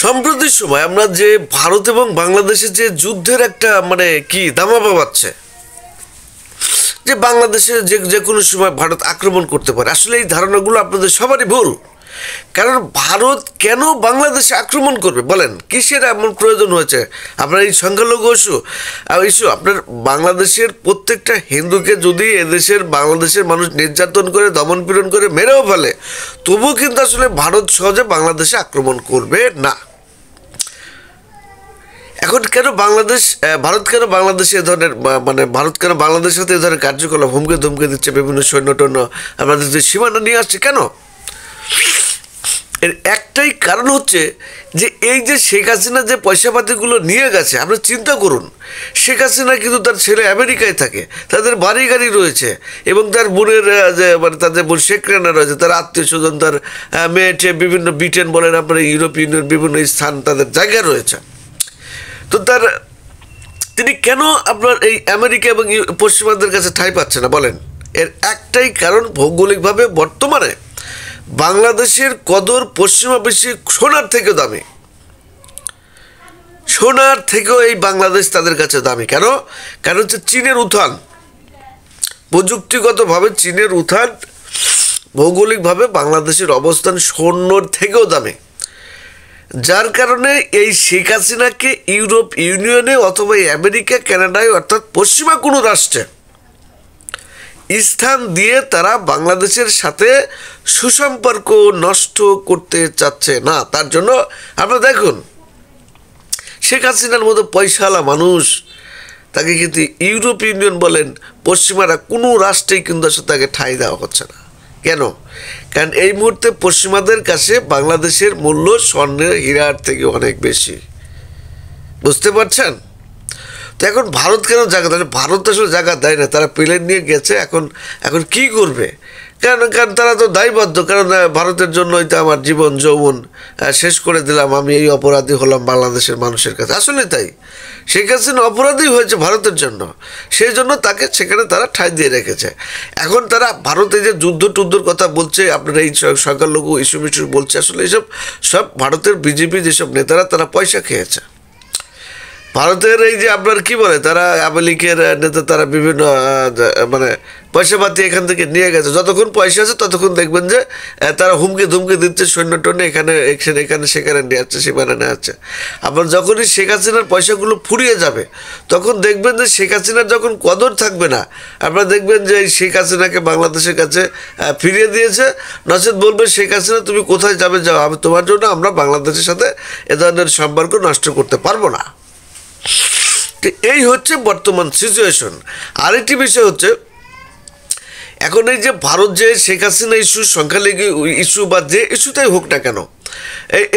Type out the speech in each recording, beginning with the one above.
সম্প্রতি সময় আমরা যে ভারত এবং বাংলাদেশে যে যুদ্ধের একটা কি দামামা বাজছে, যে বাংলাদেশে যে যে কোনো সময় ভারত আক্রমণ করতে পারে, আসলে এই ধারণাগুলো আপনাদের সবারই ভুল। কারণ ভারত কেন বাংলাদেশে আক্রমণ করবে বলেন? কিসের এমন প্রয়োজন হয়েছে? আপনার এই সংখ্যালঘু ইস্যু আপনার বাংলাদেশের প্রত্যেকটা হিন্দুকে যদি এদেশের বাংলাদেশের মানুষ নির্যাতন করে, দমন পীড়ন করে, মেরেও ফেলে, তবুও কিন্তু আসলে ভারত সহজে বাংলাদেশে আক্রমণ করবে না। এখন কেন ভারত কেন বাংলাদেশে এ ধরনের ভারত কেন বাংলাদেশের সাথে এ ধরনের কার্যকলাপ হুমকে দিচ্ছে, বিভিন্ন সৈন্য টৈন্য আমাদের যে সীমানা নিয়ে আসছে কেন? এর একটাই কারণ হচ্ছে যে এই যে শেখ হাসিনা যে পয়সাপাতিগুলো নিয়ে গেছে, আপনি চিন্তা করুন, শেখ হাসিনা কিন্তু তার ছেলে আমেরিকায় থাকে, তাদের বাড়ি গাড়ি রয়েছে, এবং তার বোনের যে তাদের বোন শেখ রেনা রয়েছে, তার আত্মীয় স্বজন, তার মেয়েটে বিভিন্ন ব্রিটেন বলেন, আপনার ইউরোপিয়ানের বিভিন্ন স্থান, তাদের জায়গা রয়েছে। তো তিনি কেন আপনার এই আমেরিকা এবং পশ্চিমাদের কাছে ঠাঁই পাচ্ছে না বলেন? এর একটাই কারণ, ভৌগোলিকভাবে বর্তমানে বাংলাদেশের কদর পশ্চিমা বিশ্বে সোনার থেকেও দামি, সোনার থেকেও এই বাংলাদেশ তাদের কাছে দামি। কারণ হচ্ছে চীনের উত্থান, প্রযুক্তিগতভাবে চীনের উত্থান, ভৌগোলিকভাবে বাংলাদেশের অবস্থান স্বর্ণর থেকেও দামি, যার কারণে এই শেখ হাসিনাকে ইউরোপ ইউনিয়নে অথবা আমেরিকা, কানাডায় অর্থাৎ পশ্চিমা কোনো রাষ্ট্রে স্থান দিয়ে তারা বাংলাদেশের সাথে সুসম্পর্ক নষ্ট করতে চাচ্ছে না। তার জন্য আপনারা দেখুন, শেখ হাসিনার মতো পয়সাওয়ালা মানুষ, তাকে কিন্তু ইউরোপ ইউনিয়ন বলেন, পশ্চিমারা কোনো রাষ্ট্রেই কিন্তু আসলে তাকে ঠাঁই দেওয়া হচ্ছে না। কেন? কারণ এই মুহূর্তে পশ্চিমাদের কাছে বাংলাদেশের মূল্য স্বর্ণের হীরার থেকে অনেক বেশি। বুঝতে পারছেন? তো এখন ভারত কেন জায়গা দেয়? ভারত আসলে জায়গা দেয় না, তারা প্লেন নিয়ে গেছে। এখন কি করবে? কারণ তারা তো দায়বদ্ধ, কারণ ভারতের জন্যই তো আমার জীবন যৌবন শেষ করে দিলাম, আমি এই অপরাধী হলাম বাংলাদেশের মানুষের কাছে। আসলে তাই, শেখ হাসিনা অপরাধী হয়েছে ভারতের জন্য, সেই জন্য তাকে সেখানে তারা ঠাঁই দিয়ে রেখেছে। এখন তারা ভারতে যে যুদ্ধর কথা বলছে, আপনারা এই সংখ্যালঘু ইস্যু বলছে, আসলে এইসব সব ভারতের বিজেপি যেসব নেতারা, তারা পয়সা খেয়েছে। ভারতের এই যে আপনার কি বলে, তারা আওয়ামী লীগের নেতা, তারা বিভিন্ন পয়সাপাতি এখান থেকে নিয়ে গেছে। যতক্ষণ পয়সা আছে ততক্ষণ দেখবেন যে তারা হুমকে দিচ্ছে, সৈন্য টৈন্য এখানে সেখানে নিয়ে যাচ্ছে, সীমানা নিয়ে যাচ্ছে। আবার যখনই শেখ হাসিনার পয়সাগুলো ফুরিয়ে যাবে, তখন দেখবেন যে শেখ হাসিনার যখন কদর থাকবে না, আপনারা দেখবেন যে এই শেখ হাসিনাকে বাংলাদেশের কাছে ফিরিয়ে দিয়েছে। নচেত বলবে, শেখ হাসিনা তুমি কোথায় যাবে যাও, আমি তোমার জন্য আমরা বাংলাদেশের সাথে এ ধরনের সম্পর্ক নষ্ট করতে পারবো না। এই হচ্ছে বর্তমান সিচুয়েশন। আরেকটি বিষয় হচ্ছে, এখন এই যে ভারত যে শেখ হাসিনা ইস্যু, সংখ্যালঘু ইস্যু বা যে ইস্যুটাই হোক না কেন,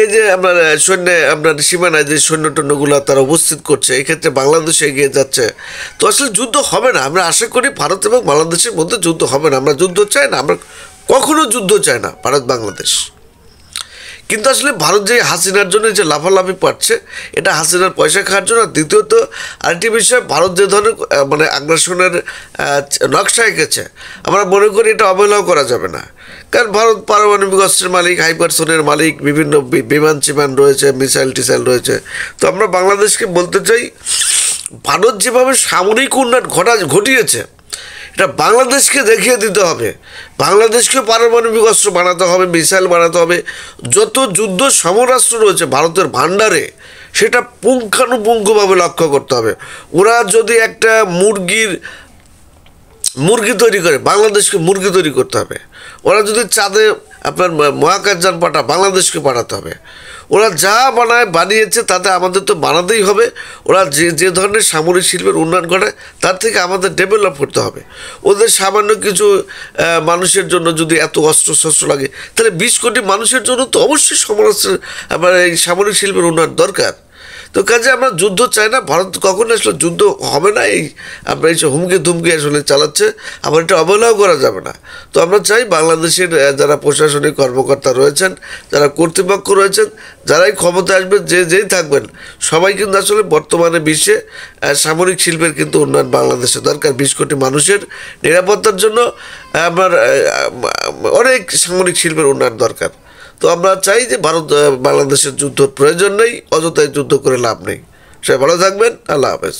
এই যে আপনার সীমানায় যে সৈন্য টৈন্যগুলো তারা উপস্থিত করছে, এক্ষেত্রে বাংলাদেশে এগিয়ে যাচ্ছে। তো আসলে যুদ্ধ হবে না, আমরা আশা করি ভারত এবং বাংলাদেশের মধ্যে যুদ্ধ হবে না। আমরা যুদ্ধ চাই না, আমরা কখনো যুদ্ধ চাই না, ভারত বাংলাদেশ। কিন্তু আসলে ভারত যে হাসিনার জন্য যে লাফালাফি পাচ্ছে, এটা হাসিনার পয়সা খাওয়ার জন্য। দ্বিতীয়ত আরেকটি বিষয়, ভারত যে ধরনের আগ্রাসনের নকশা এঁকেছে, আমরা মনে করি এটা অবহেলাও করা যাবে না। কারণ ভারত পারমাণবিক অস্ত্রের মালিক, হাইপারসোনের মালিক, বিভিন্ন বিমান চিমান রয়েছে, মিসাইল টিসাইল রয়েছে। তো আমরা বাংলাদেশকে বলতে চাই, ভারত যেভাবে সামরিক উন্নয়ন ঘটিয়েছে, এটা বাংলাদেশকে দেখিয়ে দিতে হবে। বাংলাদেশকে পারমাণবিক অস্ত্র বানাতে হবে, মিসাইল বানাতে হবে। যত যুদ্ধ সমরাস্ত্র রয়েছে ভারতের ভাণ্ডারে, সেটা পুঙ্খানুপুঙ্খভাবে লক্ষ্য করতে হবে। ওরা যদি একটা মুরগি তৈরি করে, বাংলাদেশকে মুরগি তৈরি করতে হবে। ওরা যদি চাঁদে আপনার মহাকাশযান বাংলাদেশকে পাঠাতে হবে। ওরা যা বানিয়েছে তাতে আমাদের তো বানাতেই হবে। ওরা যে ধরনের সামরিক শিল্পের উন্নয়ন ঘটায়, তার থেকে আমাদের ডেভেলপ করতে হবে। ওদের সামান্য কিছু মানুষের জন্য যদি এত অস্ত্রশস্ত্র লাগে, তাহলে 20 কোটি মানুষের জন্য তো অবশ্যই এই সামরিক শিল্পের উন্নয়ন দরকার। তো কাজে আমরা যুদ্ধ চাই না, ভারত কখনো আসলে যুদ্ধ হবে না। আমরা এই হুমকি আসলে চালাচ্ছে, আবার এটা অবহেলাও করা যাবে না। তো আমরা চাই বাংলাদেশের যারা প্রশাসনিক কর্মকর্তা রয়েছেন, যারা কর্তৃপক্ষ রয়েছেন, যারাই ক্ষমতায় আসবেন, যেই থাকবেন, সবাই কিন্তু আসলে বর্তমানে বিশ্বে সামরিক শিল্পের কিন্তু উন্নয়ন বাংলাদেশে দরকার। 20 কোটি মানুষের নিরাপত্তার জন্য আমার অনেক সামরিক শিল্পের উন্নয়ন দরকার। তো আমরা চাই যে ভারত বাংলাদেশের যুদ্ধ প্রয়োজন নেই, অযথায় যুদ্ধ করে লাভ নেই। সবাই ভালো থাকবেন, আল্লাহ হাফেজ।